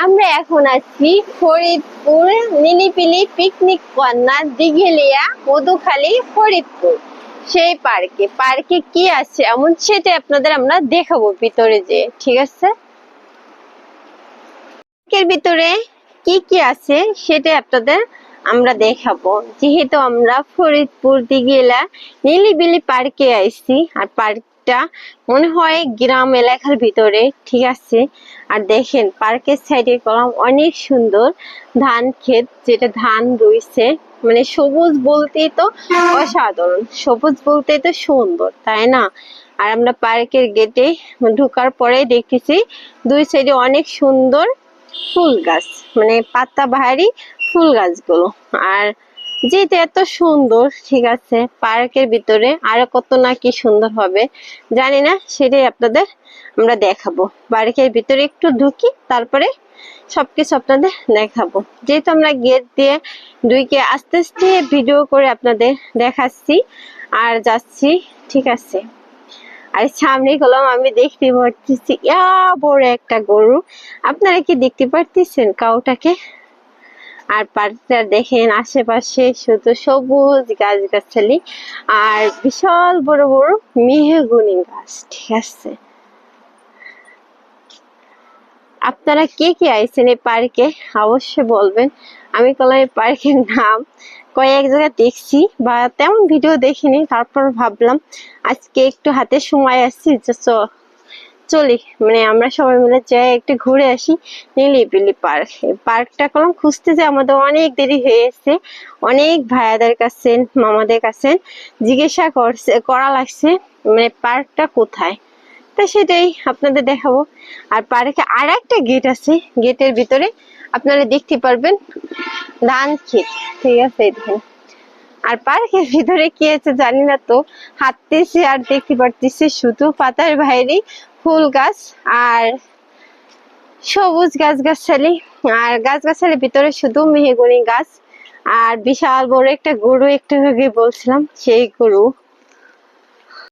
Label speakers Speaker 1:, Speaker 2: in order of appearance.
Speaker 1: আমরা এখন আছি ফরিদপুর নিলিপিলি পিকনিক কর্নার দিঘিলিয়া মধুখালী ফরিদপুর সেই পার্কে কি আছে এমন সেটা আপনাদের আমরা দেখাবো ভিতরে যে ঠিক আছে। পার্কের ভিতরে কি আছে সেটা আপনাদের আমরা দেখাবো, যেহেতু আমরা ফরিদপুর দিঘিলা নিলিবিলি পার্কে আইছি। আর পার্কটা মনে হয় গ্রাম এলাকার ভিতরে, ঠিক আছে। আর দেখেন পার্কের সাইডে কলম অনেক সুন্দর ধান ক্ষেত, যেটা ধান রয়েছে, মানে সবুজ বলতেই তো অসাধারণ, সবুজ বলতেই তো সুন্দর, তাই না? আর আমরা পার্কের গেটে ঢোকার পরে দেখতেছি দুই সাইডে অনেক সুন্দর ফুল গাছ, মানে পাতা বাহারি ফুল গাছগুলো। আর যেটা এত সুন্দর, ঠিক আছে, পার্কের ভিতরে আরো কত না কি সুন্দর হবে জানি না, সেটাই আপনাদের আমরা দেখাবো। পার্কের ভিতরে একটু ঢুকি, তারপরে সবকিছু আপনাদের দেখাবো। যেহেতু আমরা গেট দিয়ে ঢুকে আস্তে আস্তে ভিডিও করে আপনাদের দেখাচ্ছি আর যাচ্ছি, ঠিক আছে। আর সামনে গেলাম, আমি দেখতে পারতেছি ইয়া বড় একটা গরু, আপনারা কি দেখতে পারতেছেন কাউটাকে? আর পার্কটা দেখেন আশেপাশে শুধু সবুজ গাছগাছালি আর বিশাল বড় বড় মেহগনি গাছ, ঠিক আছে। আপনারা কে আইছেন এই পার্কে অবশ্যই বলবেন। আমি কলাম এই পার্কের নাম কয়েক জায়গায় দেখছি বা তেমন ভিডিও দেখিনি, তারপর ভাবলাম আজকে একটু হাতে সময় আসছি, চলি, মানে আমরা সবাই মিলে যাই একটু ঘুরে আসি নিলিবিলি পার্ক। পার্কটা কলম খুঁজতে যে আমাদের অনেক দেরি হয়েছে, অনেক ভাইয়াদের কাছে মামাদের কাছে জিজ্ঞাসা করা লাগছে মানে পার্কটা কোথায়, তা সেটাই আপনাদের দেখাবো। আর পার্কে আর একটা গেট আছে, গেটের ভিতরে আপনারা দেখতে পারবেন ধান ক্ষেত, ঠিক আছে। দেখেন আর পার্কের ভিতরে কি আছে জানি না, তো হাঁটতেছি আর দেখতে পারতেছি শুধু পাতার বাইরে ফুল গাছ আর সবুজ গাছগাছালি, আর গাছগাছালির ভিতরে শুধু মেহগনি গাছ আর বিশাল বড় একটা গরু, একটু আগে বলছিলাম সেই গরু।